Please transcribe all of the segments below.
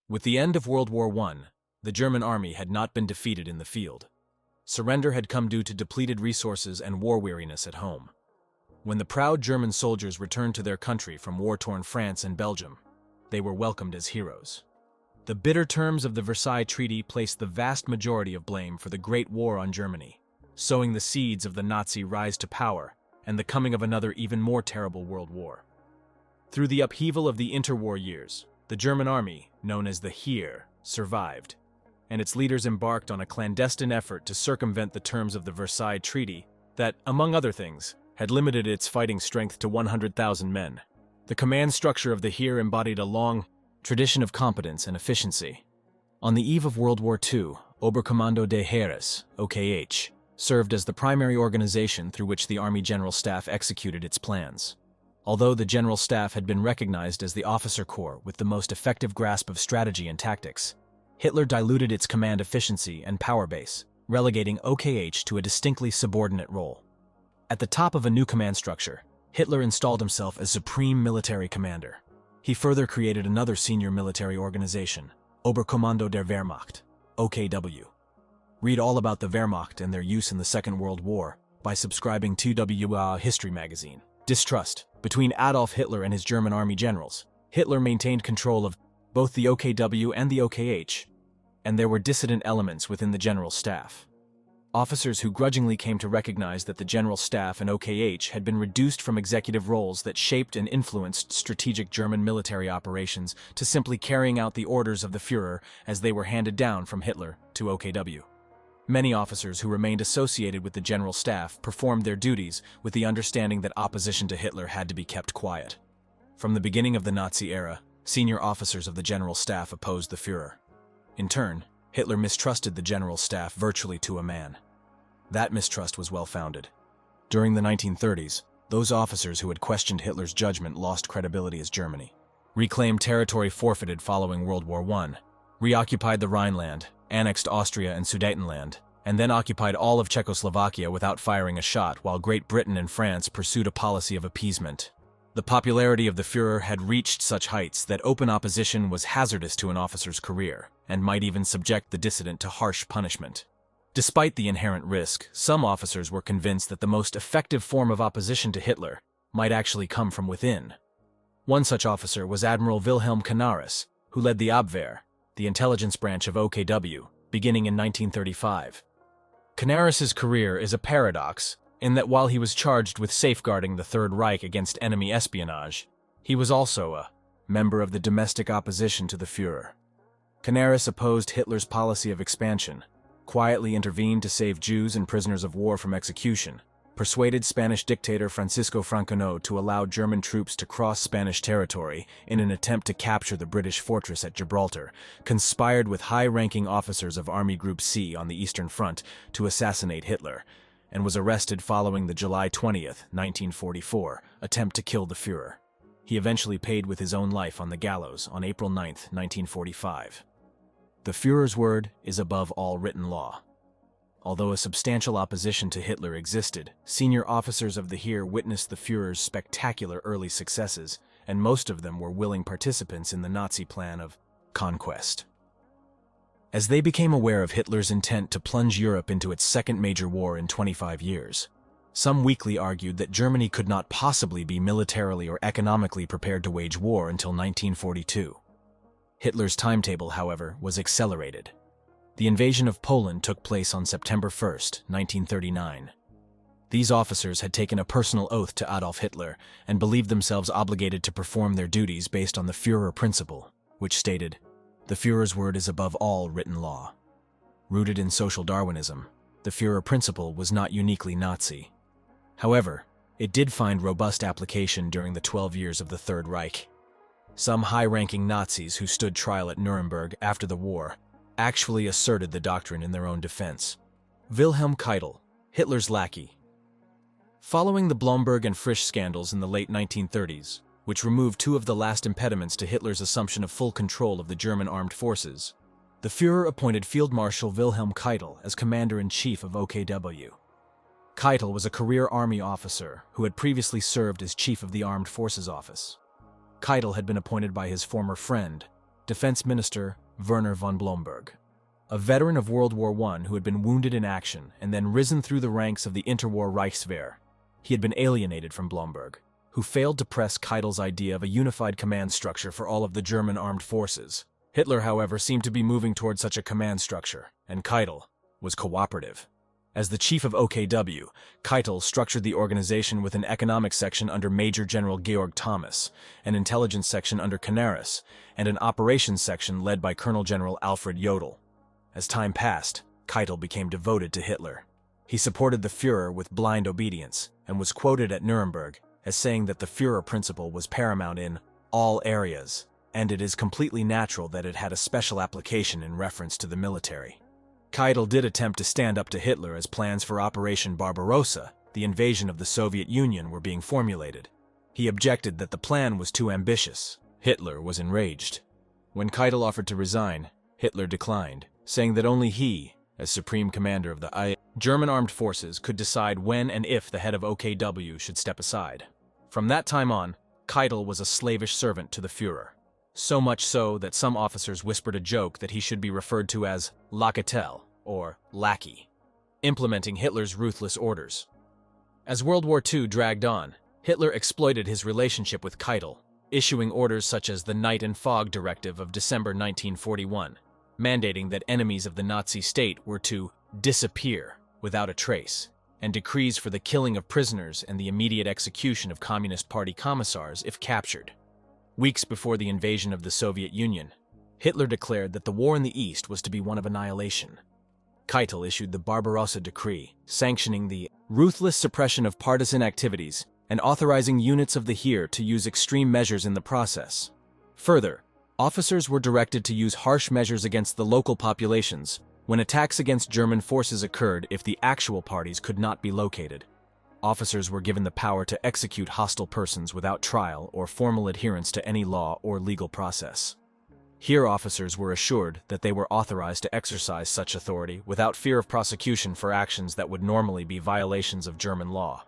With the end of World War I, the German army had not been defeated in the field. Surrender had come due to depleted resources and war weariness at home. When the proud German soldiers returned to their country from war-torn France and Belgium, they were welcomed as heroes. The bitter terms of the Versailles Treaty placed the vast majority of blame for the Great War on Germany, sowing the seeds of the Nazi rise to power and the coming of another even more terrible world war. Through the upheaval of the interwar years, the German army, known as the Heer, survived, and its leaders embarked on a clandestine effort to circumvent the terms of the Versailles Treaty that, among other things, had limited its fighting strength to 100,000 men. The command structure of the Heer embodied a long tradition of competence and efficiency. On the eve of World War II, Oberkommando des Heeres, OKH, served as the primary organization through which the Army General Staff executed its plans. Although the General Staff had been recognized as the officer corps with the most effective grasp of strategy and tactics, Hitler diluted its command efficiency and power base, relegating OKH to a distinctly subordinate role. At the top of a new command structure, Hitler installed himself as supreme military commander. He further created another senior military organization, Oberkommando der Wehrmacht, OKW. Read all about the Wehrmacht and their use in the Second World War by subscribing to WWII History magazine. Distrust between Adolf Hitler and his German army generals. Hitler maintained control of both the OKW and the OKH, and there were dissident elements within the General Staff. Officers who grudgingly came to recognize that the General Staff and OKH had been reduced from executive roles that shaped and influenced strategic German military operations to simply carrying out the orders of the Führer as they were handed down from Hitler to OKW. Many officers who remained associated with the General Staff performed their duties with the understanding that opposition to Hitler had to be kept quiet. From the beginning of the Nazi era, senior officers of the General Staff opposed the Führer. In turn, Hitler mistrusted the General Staff virtually to a man. That mistrust was well-founded. During the 1930s, those officers who had questioned Hitler's judgment lost credibility as Germany, reclaimed territory forfeited following World War I, reoccupied the Rhineland, annexed Austria and Sudetenland, and then occupied all of Czechoslovakia without firing a shot while Great Britain and France pursued a policy of appeasement. The popularity of the Führer had reached such heights that open opposition was hazardous to an officer's career and might even subject the dissident to harsh punishment. Despite the inherent risk, some officers were convinced that the most effective form of opposition to Hitler might actually come from within. One such officer was Admiral Wilhelm Canaris, who led the Abwehr, the intelligence branch of OKW, beginning in 1935. Canaris's career is a paradox in that while he was charged with safeguarding the Third Reich against enemy espionage, he was also a member of the domestic opposition to the Führer. Canaris opposed Hitler's policy of expansion, quietly intervened to save Jews and prisoners of war from execution, persuaded Spanish dictator Francisco Franco to allow German troops to cross Spanish territory in an attempt to capture the British fortress at Gibraltar, conspired with high-ranking officers of Army Group C on the Eastern Front to assassinate Hitler, and was arrested following the July 20th, 1944, attempt to kill the Führer. He eventually paid with his own life on the gallows on April 9th, 1945. The Führer's word is above all written law. Although a substantial opposition to Hitler existed, senior officers of the Heer witnessed the Führer's spectacular early successes, and most of them were willing participants in the Nazi plan of conquest. As they became aware of Hitler's intent to plunge Europe into its second major war in 25 years, some weakly argued that Germany could not possibly be militarily or economically prepared to wage war until 1942. Hitler's timetable, however, was accelerated. The invasion of Poland took place on September 1, 1939. These officers had taken a personal oath to Adolf Hitler and believed themselves obligated to perform their duties based on the Führer principle, which stated, "The Führer's word is above all written law." Rooted in social Darwinism, the Führer principle was not uniquely Nazi. However, it did find robust application during the 12 years of the Third Reich. Some high-ranking Nazis who stood trial at Nuremberg after the war actually asserted the doctrine in their own defense. Wilhelm Keitel, Hitler's lackey. Following the Blomberg and Frisch scandals in the late 1930s, which removed two of the last impediments to Hitler's assumption of full control of the German armed forces, the Führer appointed Field Marshal Wilhelm Keitel as commander-in-chief of OKW. Keitel was a career army officer who had previously served as chief of the Armed Forces Office. Keitel had been appointed by his former friend, Defense Minister Werner von Blomberg. A veteran of World War I who had been wounded in action and then risen through the ranks of the interwar Reichswehr, he had been alienated from Blomberg, who failed to press Keitel's idea of a unified command structure for all of the German armed forces. Hitler, however, seemed to be moving toward such a command structure, and Keitel was cooperative. As the chief of OKW, Keitel structured the organization with an economic section under Major General Georg Thomas, an intelligence section under Canaris, and an operations section led by Colonel General Alfred Jodl. As time passed, Keitel became devoted to Hitler. He supported the Führer with blind obedience, and was quoted at Nuremberg as saying that the Führer principle was paramount in all areas, and it is completely natural that it had a special application in reference to the military. Keitel did attempt to stand up to Hitler as plans for Operation Barbarossa, the invasion of the Soviet Union, were being formulated. He objected that the plan was too ambitious. Hitler was enraged. When Keitel offered to resign, Hitler declined, saying that only he, as supreme commander of the WWII, German armed forces, could decide when and if the head of OKW should step aside. From that time on, Keitel was a slavish servant to the Führer. So much so that some officers whispered a joke that he should be referred to as Lakatel, or lackey, implementing Hitler's ruthless orders. As World War II dragged on, Hitler exploited his relationship with Keitel, issuing orders such as the Night and Fog Directive of December 1941, mandating that enemies of the Nazi state were to disappear without a trace, and decrees for the killing of prisoners and the immediate execution of Communist Party commissars if captured. Weeks before the invasion of the Soviet Union, Hitler declared that the war in the East was to be one of annihilation. Keitel issued the Barbarossa Decree, sanctioning the ruthless suppression of partisan activities and authorizing units of the Heer to use extreme measures in the process. Further, officers were directed to use harsh measures against the local populations when attacks against German forces occurred if the actual parties could not be located. Officers were given the power to execute hostile persons without trial or formal adherence to any law or legal process. Here officers were assured that they were authorized to exercise such authority without fear of prosecution for actions that would normally be violations of German law.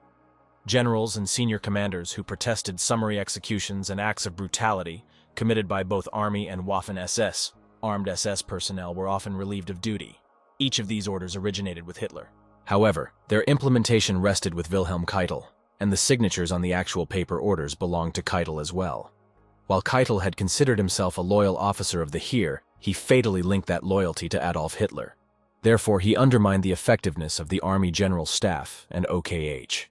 Generals and senior commanders who protested summary executions and acts of brutality committed by both Army and Waffen-SS, armed SS personnel, were often relieved of duty. Each of these orders originated with Hitler. However, their implementation rested with Wilhelm Keitel, and the signatures on the actual paper orders belonged to Keitel as well. While Keitel had considered himself a loyal officer of the Heer, he fatally linked that loyalty to Adolf Hitler. Therefore, he undermined the effectiveness of the Army General Staff and OKH.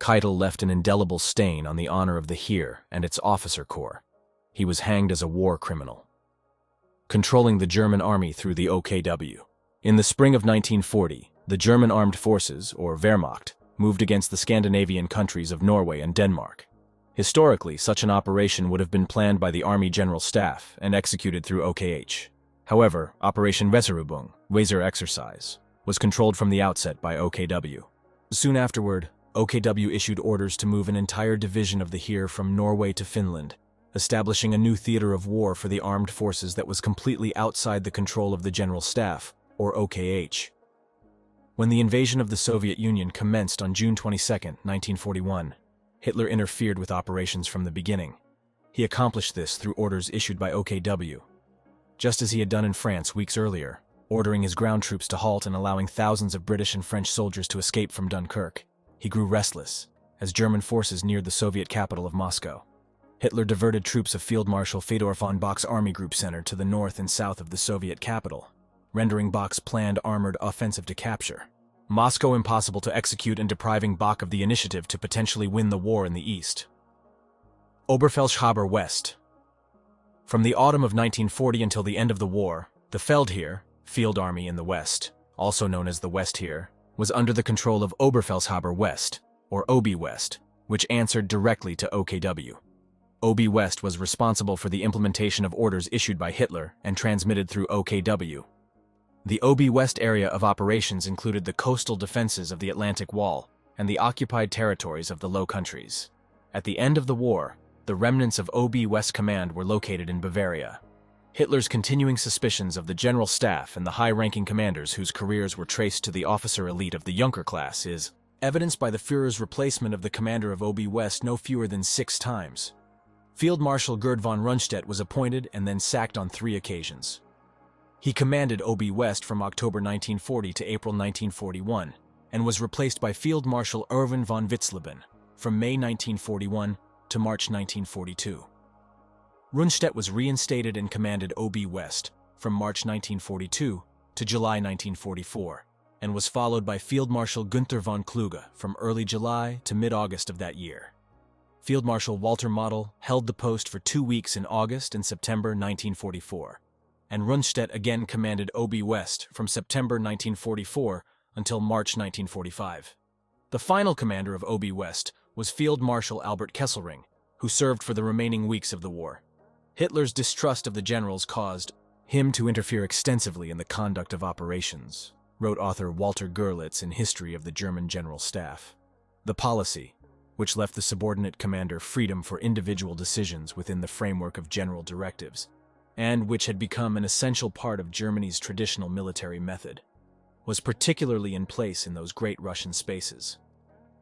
Keitel left an indelible stain on the honor of the Heer and its officer corps. He was hanged as a war criminal. Controlling the German army through the OKW. In the spring of 1940, the German armed forces, or Wehrmacht, moved against the Scandinavian countries of Norway and Denmark. Historically, such an operation would have been planned by the Army General Staff and executed through OKH. However, Operation Weser exercise, was controlled from the outset by OKW. Soon afterward, OKW issued orders to move an entire division of the Heer from Norway to Finland, establishing a new theater of war for the armed forces that was completely outside the control of the General Staff, or OKH. When the invasion of the Soviet Union commenced on June 22, 1941, Hitler interfered with operations from the beginning. He accomplished this through orders issued by OKW, just as he had done in France weeks earlier, ordering his ground troops to halt and allowing thousands of British and French soldiers to escape from Dunkirk. He grew restless as German forces neared the Soviet capital of Moscow. Hitler diverted troops of Field Marshal Fedor von Bock's Army Group Center to the north and south of the Soviet capital, rendering Bock's planned armored offensive to capture Moscow impossible to execute and depriving Bock of the initiative to potentially win the war in the east. Oberfeldhaber West. From the autumn of 1940 until the end of the war, the Feldheer, Field Army in the West, also known as the Westheer, was under the control of Oberfeldhaber West, or OB West, which answered directly to OKW. OB West was responsible for the implementation of orders issued by Hitler and transmitted through OKW. The OB West area of operations included the coastal defenses of the Atlantic Wall and the occupied territories of the Low Countries. At the end of the war, the remnants of OB West Command were located in Bavaria. Hitler's continuing suspicions of the General Staff and the high-ranking commanders whose careers were traced to the officer elite of the Junker class is evidenced by the Führer's replacement of the commander of OB West no fewer than 6 times. Field Marshal Gerd von Rundstedt was appointed and then sacked on 3 occasions. He commanded OB West from October 1940 to April 1941 and was replaced by Field Marshal Erwin von Witzleben from May 1941 to March 1942. Rundstedt was reinstated and commanded OB West from March 1942 to July 1944 and was followed by Field Marshal Günther von Kluge from early July to mid-August of that year. Field Marshal Walter Model held the post for 2 weeks in August and September 1944, and Rundstedt again commanded OB West from September 1944 until March 1945. The final commander of OB West was Field Marshal Albert Kesselring, who served for the remaining weeks of the war. Hitler's distrust of the generals caused him to interfere extensively in the conduct of operations, wrote author Walter Görlitz in History of the German General Staff. The policy, which left the subordinate commander freedom for individual decisions within the framework of general directives, and which had become an essential part of Germany's traditional military method, was particularly in place in those great Russian spaces.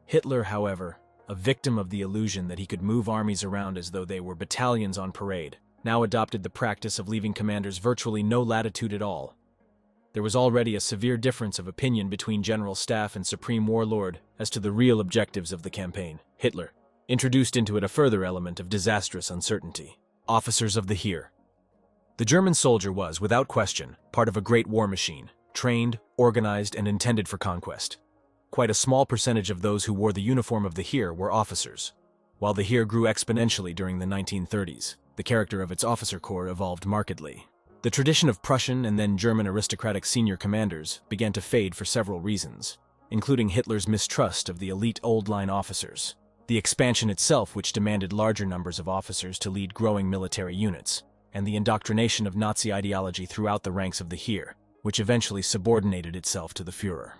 Hitler, however, a victim of the illusion that he could move armies around as though they were battalions on parade, now adopted the practice of leaving commanders virtually no latitude at all. There was already a severe difference of opinion between General Staff and Supreme Warlord as to the real objectives of the campaign. Hitler introduced into it a further element of disastrous uncertainty: officers of the Heer. The German soldier was, without question, part of a great war machine, trained, organized, and intended for conquest. Quite a small percentage of those who wore the uniform of the Heer were officers. While the Heer grew exponentially during the 1930s, the character of its officer corps evolved markedly. The tradition of Prussian and then German aristocratic senior commanders began to fade for several reasons, including Hitler's mistrust of the elite old-line officers, the expansion itself which demanded larger numbers of officers to lead growing military units, and the indoctrination of Nazi ideology throughout the ranks of the Heer, which eventually subordinated itself to the Führer.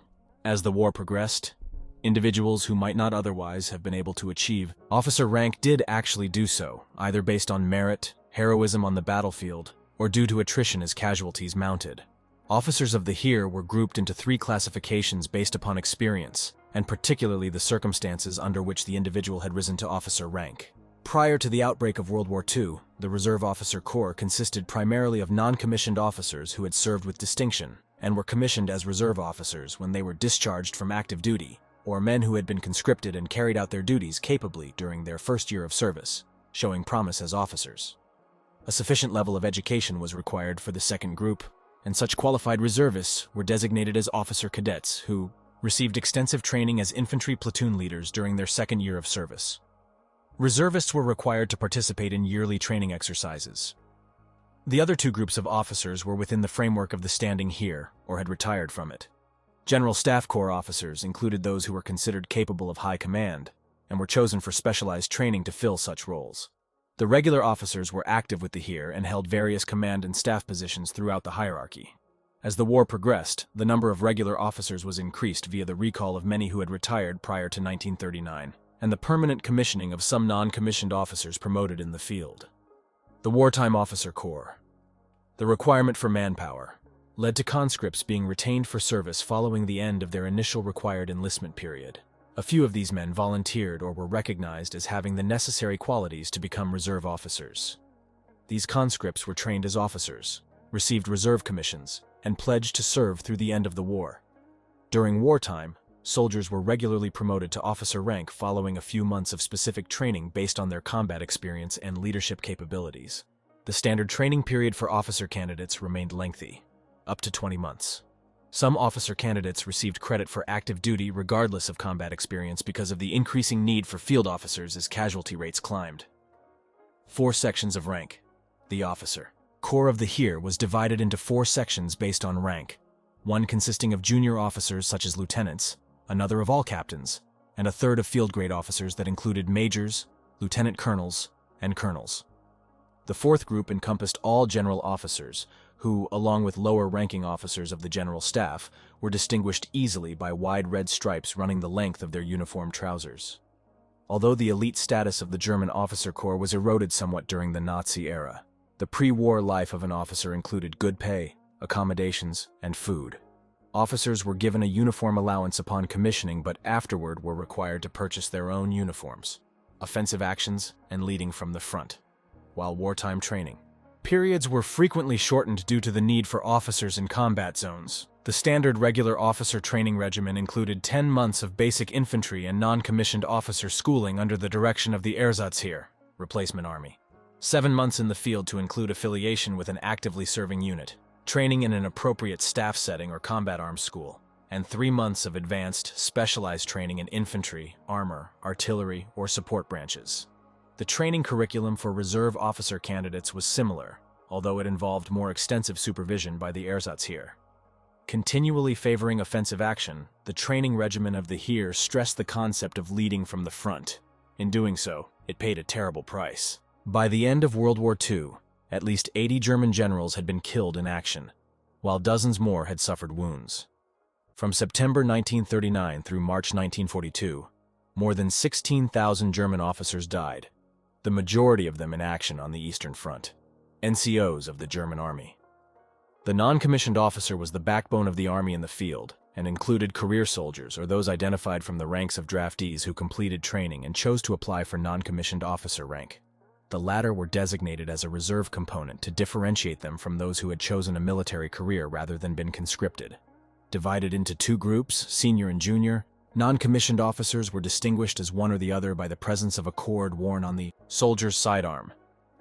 As the war progressed, individuals who might not otherwise have been able to achieve officer rank did actually do so, either based on merit, heroism on the battlefield, or due to attrition as casualties mounted. Officers of the Heer were grouped into 3 classifications based upon experience, and particularly the circumstances under which the individual had risen to officer rank. Prior to the outbreak of World War II, the Reserve Officer Corps consisted primarily of non-commissioned officers who had served with distinction and were commissioned as reserve officers when they were discharged from active duty, or men who had been conscripted and carried out their duties capably during their first year of service, showing promise as officers. A sufficient level of education was required for the second group, and such qualified reservists were designated as officer cadets who received extensive training as infantry platoon leaders during their second year of service. Reservists were required to participate in yearly training exercises. The other 2 groups of officers were within the framework of the standing Heer, or had retired from it. General Staff Corps officers included those who were considered capable of high command, and were chosen for specialized training to fill such roles. The regular officers were active with the Heer and held various command and staff positions throughout the hierarchy. As the war progressed, the number of regular officers was increased via the recall of many who had retired prior to 1939, and the permanent commissioning of some non-commissioned officers promoted in the field. The Wartime Officer Corps. The requirement for manpower led to conscripts being retained for service following the end of their initial required enlistment period. A few of these men volunteered or were recognized as having the necessary qualities to become reserve officers. These conscripts were trained as officers, received reserve commissions, and pledged to serve through the end of the war. During wartime, soldiers were regularly promoted to officer rank following a few months of specific training based on their combat experience and leadership capabilities. The standard training period for officer candidates remained lengthy, up to 20 months. Some officer candidates received credit for active duty regardless of combat experience because of the increasing need for field officers as casualty rates climbed. 4 sections of rank. The Officer Corps of the Heer was divided into 4 sections based on rank, one consisting of junior officers such as lieutenants, another of all captains, and a third of field grade officers that included majors, lieutenant colonels, and colonels. The 4th group encompassed all general officers, who, along with lower-ranking officers of the general staff, were distinguished easily by wide red stripes running the length of their uniform trousers. Although the elite status of the German officer corps was eroded somewhat during the Nazi era, the pre-war life of an officer included good pay, accommodations, and food. Officers were given a uniform allowance upon commissioning, but afterward were required to purchase their own uniforms. offensive actions, and leading from the front. While wartime training periods were frequently shortened due to the need for officers in combat zones. The standard regular officer training regimen included 10 months of basic infantry and non-commissioned officer schooling under the direction of the Ersatzheer, replacement army. 7 months in the field to include affiliation with an actively serving unit, training in an appropriate staff setting or combat arms school, and 3 months of advanced, specialized training in infantry, armor, artillery, or support branches. The training curriculum for reserve officer candidates was similar, although it involved more extensive supervision by the Ersatzheer. Continually favoring offensive action, the training regimen of the Heer stressed the concept of leading from the front. In doing so, it paid a terrible price. By the end of World War II, at least 80 German generals had been killed in action, while dozens more had suffered wounds. From September 1939 through March 1942, more than 16,000 German officers died, the majority of them in action on the Eastern Front, NCOs of the German Army. The non-commissioned officer was the backbone of the army in the field and included career soldiers or those identified from the ranks of draftees who completed training and chose to apply for non-commissioned officer rank. The latter were designated as a reserve component to differentiate them from those who had chosen a military career rather than been conscripted. Divided into 2 groups, senior and junior, non-commissioned officers were distinguished as one or the other by the presence of a cord worn on the soldier's sidearm.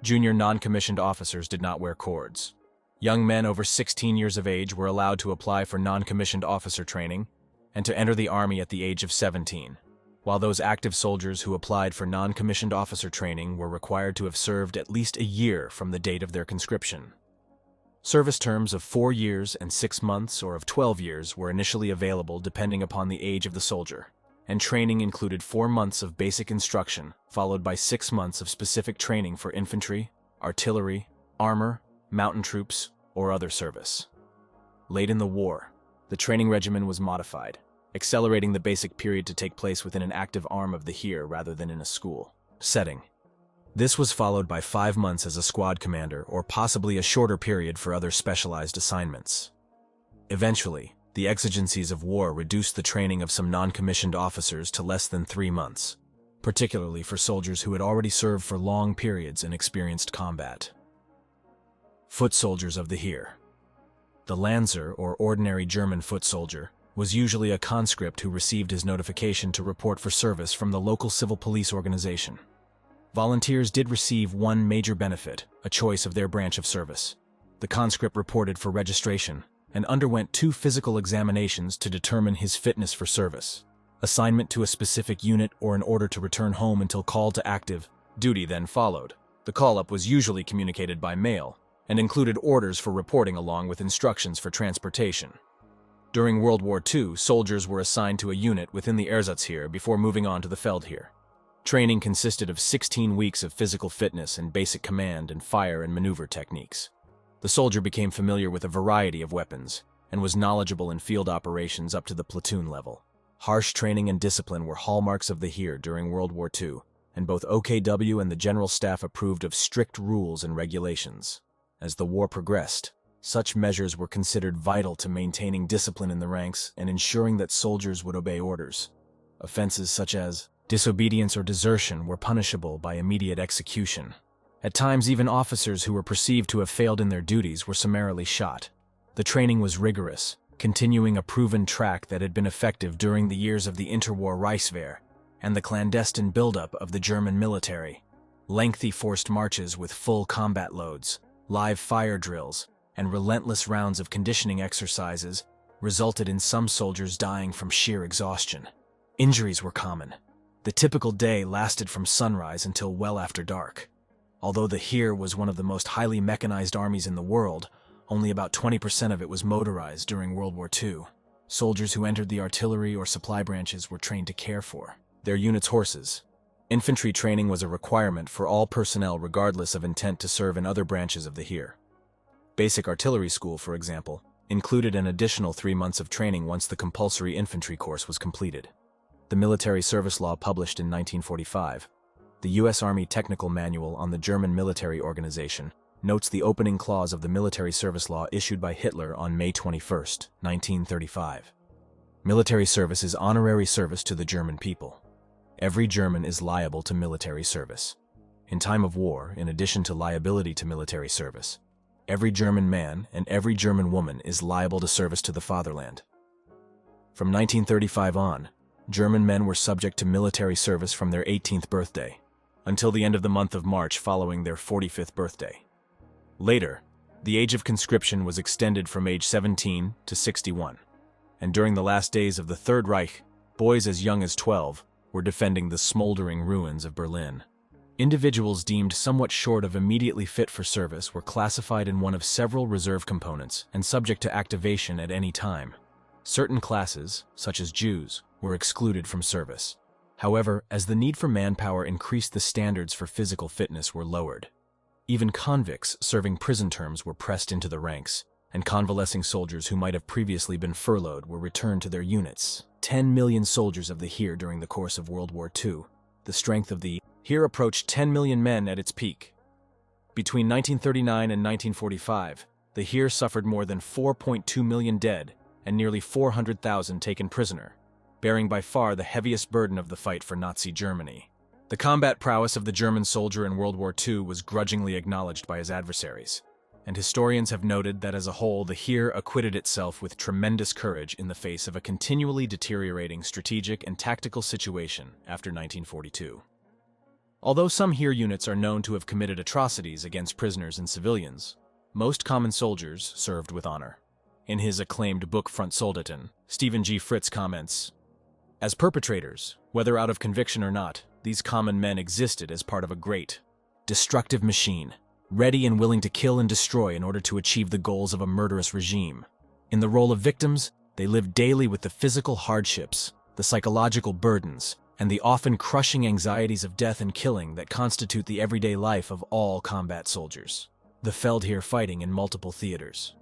Junior non-commissioned officers did not wear cords. Young men over 16 years of age were allowed to apply for non-commissioned officer training and to enter the army at the age of 17, while those active soldiers who applied for non-commissioned officer training were required to have served at least a year from the date of their conscription. Service terms of 4 years and 6 months or of 12 years were initially available depending upon the age of the soldier, and training included 4 months of basic instruction, followed by 6 months of specific training for infantry, artillery, armor, mountain troops, or other service. Late in the war, the training regimen was modified, accelerating the basic period to take place within an active arm of the Heer rather than in a school setting. This was followed by 5 months as a squad commander or possibly a shorter period for other specialized assignments. Eventually, the exigencies of war reduced the training of some non-commissioned officers to less than 3 months, particularly for soldiers who had already served for long periods in experienced combat. Foot soldiers of the Heer. The Lanzer, or ordinary German foot soldier, was usually a conscript who received his notification to report for service from the local civil police organization. Volunteers did receive one major benefit, a choice of their branch of service. The conscript reported for registration and underwent 2 physical examinations to determine his fitness for service. Assignment to a specific unit or an order to return home until called to active duty then followed. The call-up was usually communicated by mail and included orders for reporting along with instructions for transportation. During World War II, soldiers were assigned to a unit within the Ersatzheer before moving on to the Feldheer. Training consisted of 16 weeks of physical fitness and basic command and fire and maneuver techniques. The soldier became familiar with a variety of weapons and was knowledgeable in field operations up to the platoon level. Harsh training and discipline were hallmarks of the Heer during World War II, and both OKW and the General Staff approved of strict rules and regulations. As the war progressed, such measures were considered vital to maintaining discipline in the ranks and ensuring that soldiers would obey orders. Offenses such as disobedience or desertion were punishable by immediate execution. At times, even officers who were perceived to have failed in their duties were summarily shot. The training was rigorous, continuing a proven track that had been effective during the years of the interwar Reichswehr and the clandestine buildup of the German military. Lengthy forced marches with full combat loads, live fire drills, and relentless rounds of conditioning exercises resulted in some soldiers dying from sheer exhaustion. Injuries were common. The typical day lasted from sunrise until well after dark. Although the Heer was one of the most highly mechanized armies in the world, only about 20% of it was motorized during World War II. Soldiers who entered the artillery or supply branches were trained to care for their unit's horses. Infantry training was a requirement for all personnel regardless of intent to serve in other branches of the Heer. Basic artillery school, for example, included an additional 3 months of training once the compulsory infantry course was completed. The military service law published in 1945, the U.S. Army Technical Manual on the German Military Organization, notes the opening clause of the military service law issued by Hitler on May 21, 1935. Military service is honorary service to the German people. every German is liable to military service. In time of war, in addition to liability to military service, every German man and every German woman is liable to service to the fatherland. From 1935 on, German men were subject to military service from their 18th birthday, until the end of the month of March following their 45th birthday. Later, the age of conscription was extended from age 17 to 61, and during the last days of the Third Reich, boys as young as 12 were defending the smoldering ruins of Berlin. Individuals deemed somewhat short of immediately fit for service were classified in one of several reserve components and subject to activation at any time. Certain classes, such as Jews, were excluded from service. However, as the need for manpower increased, the standards for physical fitness were lowered. Even convicts serving prison terms were pressed into the ranks, and convalescing soldiers who might have previously been furloughed were returned to their units. 10 million soldiers of the Heer during the course of World War II. The strength of the Heer approached 10 million men at its peak. Between 1939 and 1945, the Heer suffered more than 4.2 million dead and nearly 400,000 taken prisoner, bearing by far the heaviest burden of the fight for Nazi Germany. The combat prowess of the German soldier in World War II was grudgingly acknowledged by his adversaries, and historians have noted that as a whole the Heer acquitted itself with tremendous courage in the face of a continually deteriorating strategic and tactical situation after 1942. Although some Heer units are known to have committed atrocities against prisoners and civilians, most common soldiers served with honor. In his acclaimed book Front Soldaten, Stephen G. Fritz comments, "As perpetrators, whether out of conviction or not, these common men existed as part of a great, destructive machine, ready and willing to kill and destroy in order to achieve the goals of a murderous regime. In the role of victims, they lived daily with the physical hardships, the psychological burdens, and the often crushing anxieties of death and killing that constitute the everyday life of all combat soldiers. The Feldheer fighting in multiple theaters."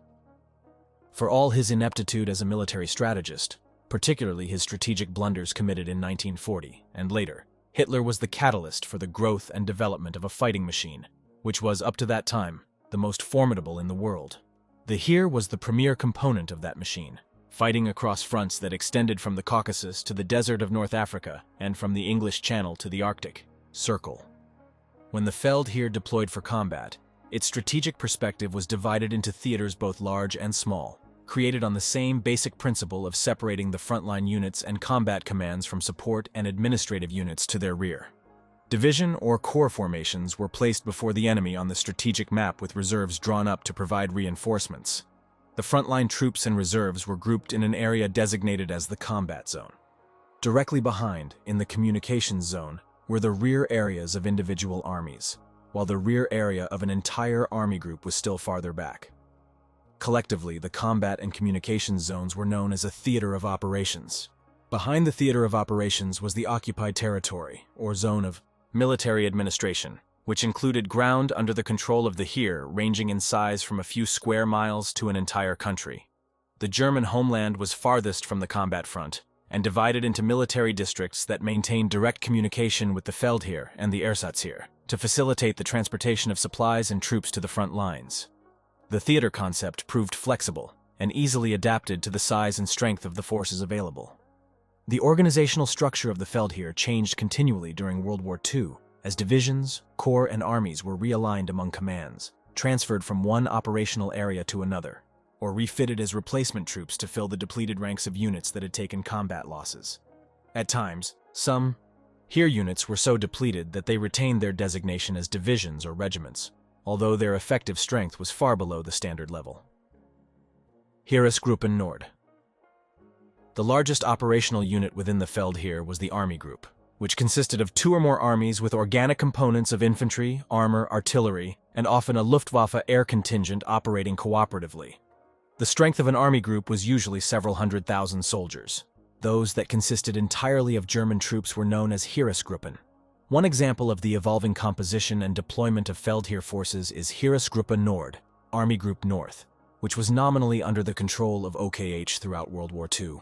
For all his ineptitude as a military strategist, particularly his strategic blunders committed in 1940 and later, Hitler was the catalyst for the growth and development of a fighting machine, which was, up to that time, the most formidable in the world. The Heer was the premier component of that machine, fighting across fronts that extended from the Caucasus to the desert of North Africa and from the English Channel to the Arctic Circle. When the Feldheer deployed for combat, its strategic perspective was divided into theaters both large and small, created on the same basic principle of separating the frontline units and combat commands from support and administrative units to their rear. Division or corps formations were placed before the enemy on the strategic map with reserves drawn up to provide reinforcements. The frontline troops and reserves were grouped in an area designated as the combat zone. Directly behind, in the communications zone, were the rear areas of individual armies, while the rear area of an entire army group was still farther back. Collectively, the combat and communications zones were known as a theater of operations. Behind the theater of operations was the occupied territory, or zone of military administration, which included ground under the control of the Heer ranging in size from a few square miles to an entire country. The German homeland was farthest from the combat front, and divided into military districts that maintained direct communication with the Feldheer and the Ersatzheer to facilitate the transportation of supplies and troops to the front lines. The theater concept proved flexible and easily adapted to the size and strength of the forces available. The organizational structure of the Feldheer changed continually during World War II as divisions, corps, and armies were realigned among commands, transferred from one operational area to another, or refitted as replacement troops to fill the depleted ranks of units that had taken combat losses. At times, some Heer units were so depleted that they retained their designation as divisions or regiments, although their effective strength was far below the standard level. Heeresgruppen Nord. The largest operational unit within the Feldheer was the Army Group, which consisted of 2 or more armies with organic components of infantry, armor, artillery, and often a Luftwaffe air contingent operating cooperatively. The strength of an army group was usually several 100,000 soldiers. Those that consisted entirely of German troops were known as Heeresgruppen. One example of the evolving composition and deployment of Feldheer forces is Heeresgruppe Nord, Army Group North, which was nominally under the control of OKH throughout World War II.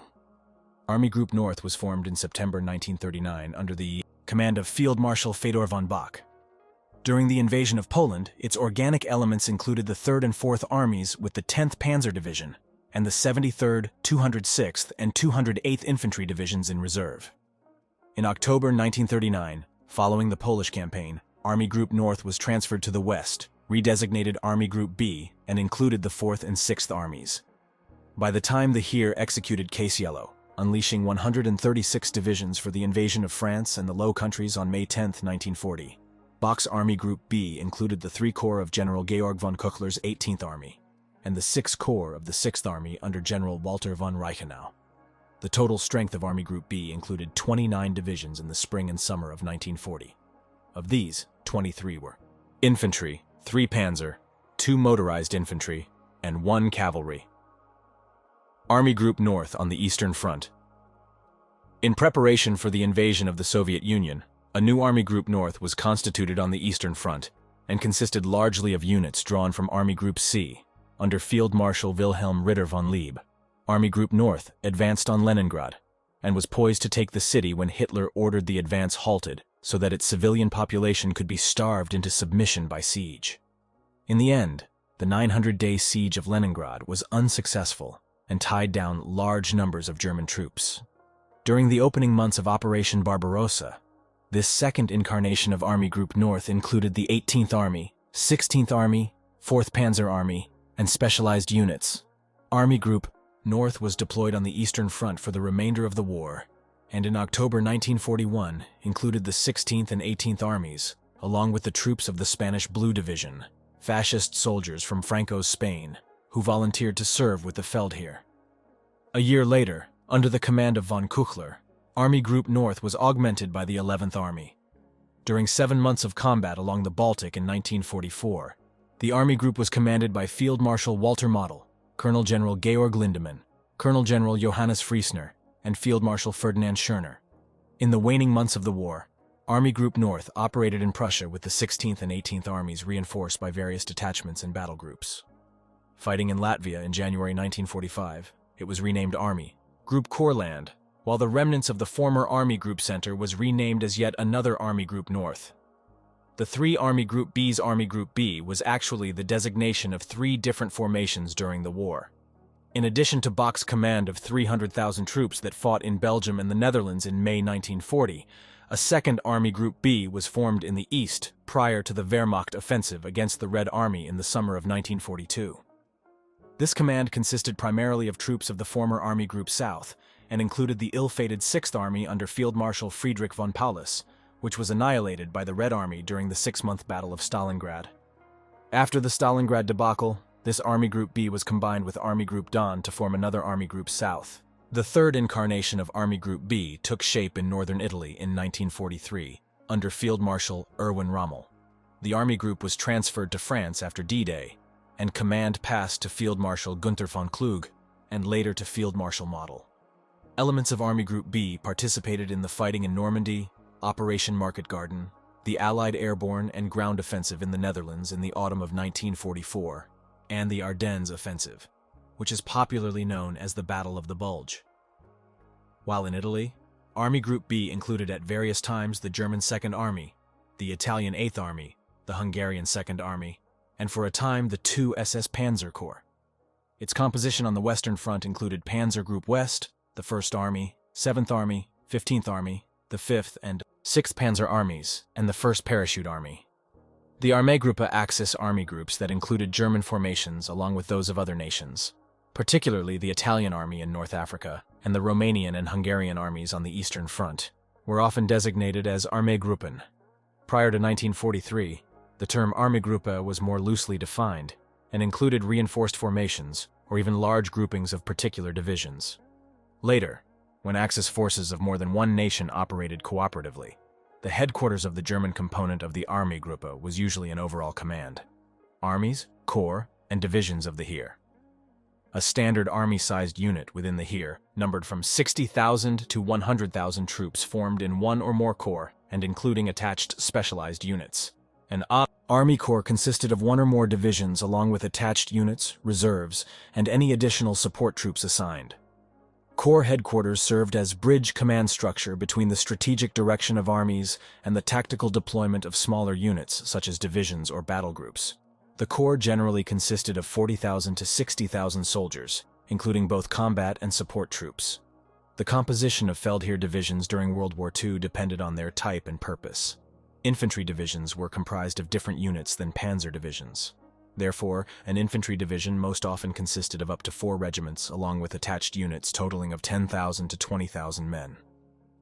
Army Group North was formed in September 1939 under the command of Field Marshal Fedor von Bock. During the invasion of Poland, its organic elements included the 3rd and 4th Armies with the 10th Panzer Division and the 73rd, 206th, and 208th Infantry Divisions in reserve. In October 1939, following the Polish campaign, Army Group North was transferred to the west, redesignated Army Group B, and included the 4th and 6th Armies. By the time the Heer executed Case Yellow, unleashing 136 divisions for the invasion of France and the Low Countries on May 10, 1940, Bock's Army Group B included the 3 Corps of General Georg von Küchler's 18th Army, and the 6 Corps of the 6th Army under General Walter von Reichenau. The total strength of Army Group B included 29 divisions in the spring and summer of 1940. Of these, 23 were infantry, 3 panzer, 2 motorized infantry, and 1 cavalry. Army Group North on the Eastern Front. In preparation for the invasion of the Soviet Union, a new Army Group North was constituted on the Eastern Front and consisted largely of units drawn from Army Group C, under Field Marshal Wilhelm Ritter von Leeb. Army Group North advanced on Leningrad and was poised to take the city when Hitler ordered the advance halted so that its civilian population could be starved into submission by siege. In the end, the 900-day siege of Leningrad was unsuccessful and tied down large numbers of German troops. During the opening months of Operation Barbarossa, this second incarnation of Army Group North included the 18th Army, 16th Army, 4th Panzer Army, and specialized units. Army Group North was deployed on the Eastern Front for the remainder of the war, and in October 1941 included the 16th and 18th Armies, along with the troops of the Spanish Blue Division, fascist soldiers from Franco's Spain, who volunteered to serve with the Feldheer. A year later, under the command of von Küchler, Army Group North was augmented by the 11th Army. During 7 months of combat along the Baltic in 1944, the Army Group was commanded by Field Marshal Walter Model, Colonel General Georg Lindemann, Colonel General Johannes Friesner, and Field Marshal Ferdinand Schörner. In the waning months of the war, Army Group North operated in Prussia with the 16th and 18th Armies reinforced by various detachments and battle groups. Fighting in Latvia in January 1945, it was renamed Army Group Courland, while the remnants of the former Army Group Center was renamed as yet another Army Group North. The 3 Army Group B's Army Group B was actually the designation of 3 different formations during the war. In addition to Bock's command of 300,000 troops that fought in Belgium and the Netherlands in May 1940, a second Army Group B was formed in the east prior to the Wehrmacht offensive against the Red Army in the summer of 1942. This command consisted primarily of troops of the former Army Group South and included the ill-fated 6th Army under Field Marshal Friedrich von Paulus, which was annihilated by the Red Army during the 6-month Battle of Stalingrad. After the Stalingrad debacle, this Army Group B was combined with Army Group Don to form another Army Group South. The third incarnation of Army Group B took shape in northern Italy in 1943, under Field Marshal Erwin Rommel. The Army Group was transferred to France after D-Day, and command passed to Field Marshal Gunther von Klug, and later to Field Marshal Model. Elements of Army Group B participated in the fighting in Normandy, Operation Market Garden, the Allied airborne and ground offensive in the Netherlands in the autumn of 1944, and the Ardennes offensive, which is popularly known as the Battle of the Bulge. While in Italy, Army Group B included at various times the German 2nd Army, the Italian 8th Army, the Hungarian 2nd Army, and for a time the 2 SS Panzer Corps. Its composition on the Western Front included Panzer Group West, the 1st Army, 7th Army, 15th Army, the 5th and 6th Panzer Armies, and the 1st Parachute Army. The Armeegruppe Axis army groups that included German formations along with those of other nations, particularly the Italian Army in North Africa and the Romanian and Hungarian armies on the Eastern Front, were often designated as Armeegruppen. Prior to 1943, the term Armeegruppe was more loosely defined and included reinforced formations or even large groupings of particular divisions. Later, when Axis forces of more than one nation operated cooperatively, the headquarters of the German component of the Armeegruppe was usually an overall command. Armies, corps, and divisions of the Heer. A standard army-sized unit within the Heer numbered from 60,000 to 100,000 troops formed in one or more corps and including attached specialized units. An Army Corps consisted of one or more divisions along with attached units, reserves, and any additional support troops assigned. Corps headquarters served as bridge command structure between the strategic direction of armies and the tactical deployment of smaller units such as divisions or battle groups. The Corps generally consisted of 40,000 to 60,000 soldiers, including both combat and support troops. The composition of Feldheer divisions during World War II depended on their type and purpose. Infantry divisions were comprised of different units than panzer divisions. Therefore, an infantry division most often consisted of up to 4 regiments, along with attached units totaling of 10,000 to 20,000 men.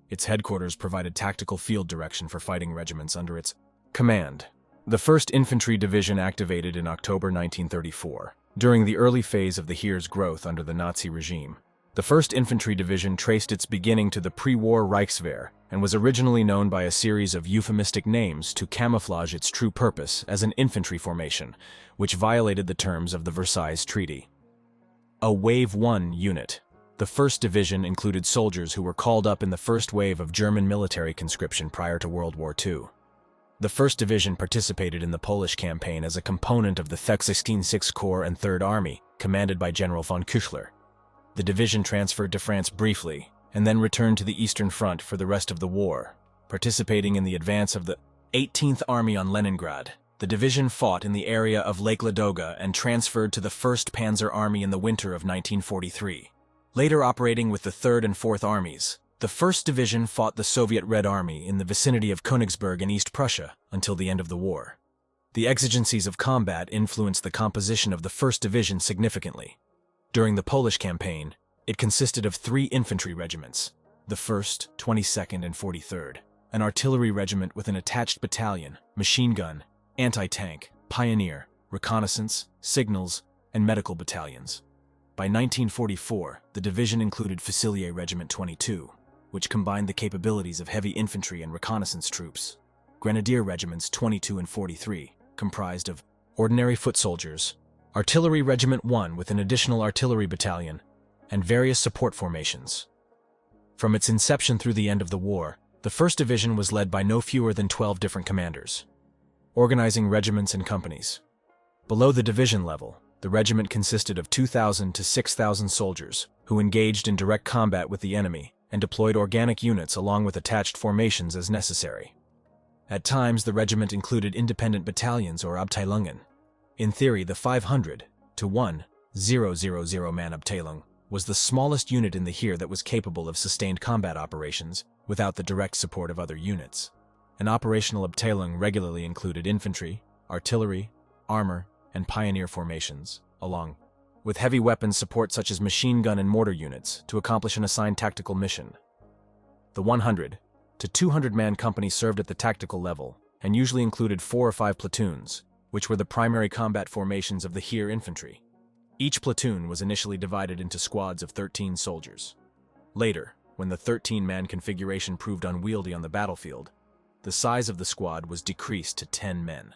Its headquarters provided tactical field direction for fighting regiments under its command. The 1st Infantry Division activated in October 1934, during the early phase of the Heer's growth under the Nazi regime. The 1st Infantry Division traced its beginning to the pre-war Reichswehr and was originally known by a series of euphemistic names to camouflage its true purpose as an infantry formation, which violated the terms of the Versailles Treaty. A Wave 1 unit. The 1st Division included soldiers who were called up in the first wave of German military conscription prior to World War II. The 1st Division participated in the Polish campaign as a component of the 16th Corps and 3rd Army, commanded by General von Küchler. The division transferred to France briefly, and then returned to the Eastern Front for the rest of the war, participating in the advance of the 18th Army on Leningrad. The division fought in the area of Lake Ladoga and transferred to the 1st Panzer Army in the winter of 1943. Later operating with the 3rd and 4th Armies, the 1st Division fought the Soviet Red Army in the vicinity of Königsberg in East Prussia until the end of the war. The exigencies of combat influenced the composition of the 1st Division significantly. During the Polish campaign, it consisted of 3 infantry regiments, the 1st, 22nd, and 43rd, an artillery regiment with an attached battalion, machine gun, anti-tank, pioneer, reconnaissance, signals, and medical battalions. By 1944, the division included Fusilier Regiment 22, which combined the capabilities of heavy infantry and reconnaissance troops. Grenadier Regiments 22 and 43, comprised of ordinary foot soldiers, Artillery Regiment 1 with an additional artillery battalion, and various support formations. From its inception through the end of the war, the 1st Division was led by no fewer than 12 different commanders, organizing regiments and companies. Below the division level, the regiment consisted of 2,000 to 6,000 soldiers who engaged in direct combat with the enemy and deployed organic units along with attached formations as necessary. At times, the regiment included independent battalions or Abteilungen. In theory, the 500 to 1,000 man Abteilung was the smallest unit in the Heer that was capable of sustained combat operations without the direct support of other units. An operational Abteilung regularly included infantry, artillery, armor, and pioneer formations, along with heavy weapons support such as machine gun and mortar units to accomplish an assigned tactical mission. The 100 to 200-man company served at the tactical level and usually included 4 or 5 platoons, which were the primary combat formations of the Heer infantry. Each platoon was initially divided into squads of 13 soldiers. Later, when the 13-man configuration proved unwieldy on the battlefield, the size of the squad was decreased to 10 men.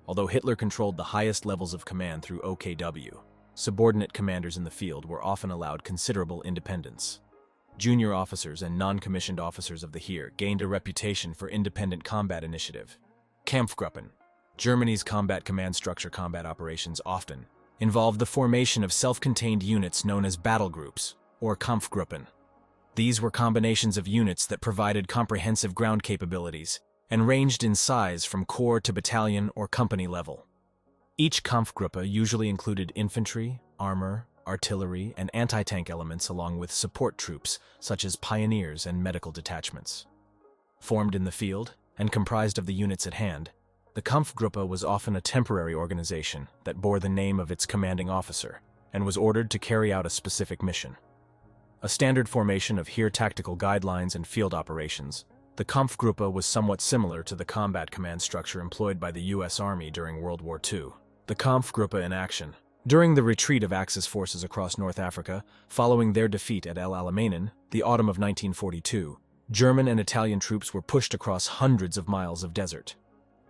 Although Hitler controlled the highest levels of command through OKW, subordinate commanders in the field were often allowed considerable independence. Junior officers and non-commissioned officers of the Heer gained a reputation for independent combat initiative. Kampfgruppen, Germany's combat command structure. Combat operations often involved the formation of self-contained units known as battle groups, or Kampfgruppen. These were combinations of units that provided comprehensive ground capabilities and ranged in size from corps to battalion or company level. Each Kampfgruppe usually included infantry, armor, artillery, and anti-tank elements along with support troops such as pioneers and medical detachments. Formed in the field and comprised of the units at hand, the Kampfgruppe was often a temporary organization that bore the name of its commanding officer and was ordered to carry out a specific mission. A standard formation of Heer tactical guidelines and field operations, the Kampfgruppe was somewhat similar to the combat command structure employed by the U.S. Army during World War II. The Kampfgruppe in action. During the retreat of Axis forces across North Africa, following their defeat at El Alamein, the autumn of 1942, German and Italian troops were pushed across hundreds of miles of desert.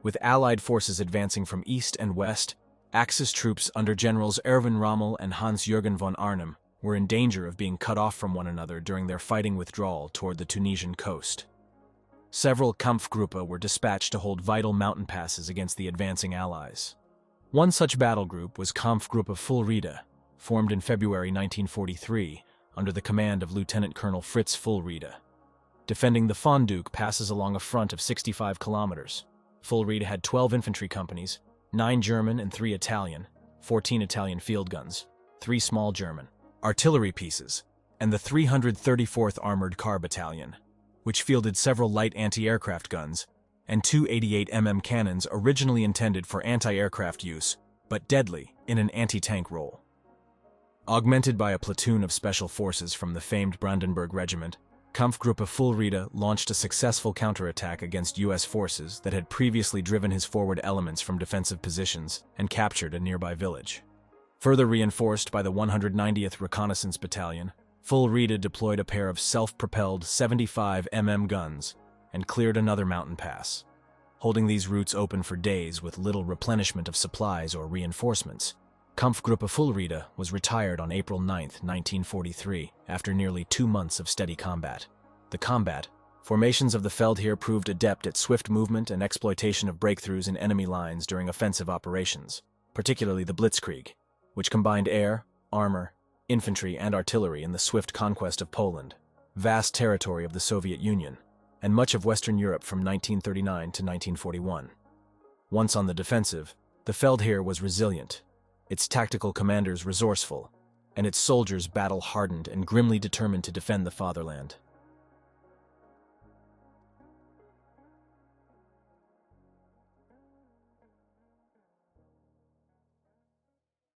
With Allied forces advancing from east and west, Axis troops under Generals Erwin Rommel and Hans-Jürgen von Arnim were in danger of being cut off from one another during their fighting withdrawal toward the Tunisian coast. Several Kampfgruppe were dispatched to hold vital mountain passes against the advancing Allies. One such battle group was Kampfgruppe Fulrede, formed in February 1943 under the command of Lieutenant Colonel Fritz Fulrede. Defending the Fonduke passes along a front of 65 kilometers. Fulrede had 12 infantry companies, 9 German and 3 Italian, 14 Italian field guns, 3 small German artillery pieces, and the 334th Armored Car Battalion, which fielded several light anti-aircraft guns and two 88 cannons originally intended for anti-aircraft use, but deadly in an anti-tank role. Augmented by a platoon of special forces from the famed Brandenburg Regiment, Kampfgruppe Fuhlrede launched a successful counterattack against U.S. forces that had previously driven his forward elements from defensive positions and captured a nearby village. Further reinforced by the 190th Reconnaissance Battalion, Fuhlrede deployed a pair of self-propelled 75 guns and cleared another mountain pass. Holding these routes open for days with little replenishment of supplies or reinforcements, Kampfgruppe Fuhlrede was retired on April 9, 1943, after nearly 2 months of steady combat. The combat, formations of the Feldheer proved adept at swift movement and exploitation of breakthroughs in enemy lines during offensive operations, particularly the Blitzkrieg, which combined air, armor, infantry, and artillery in the swift conquest of Poland, vast territory of the Soviet Union, and much of Western Europe from 1939 to 1941. Once on the defensive, the Feldheer was resilient, its tactical commanders resourceful, and its soldiers battle-hardened and grimly determined to defend the fatherland.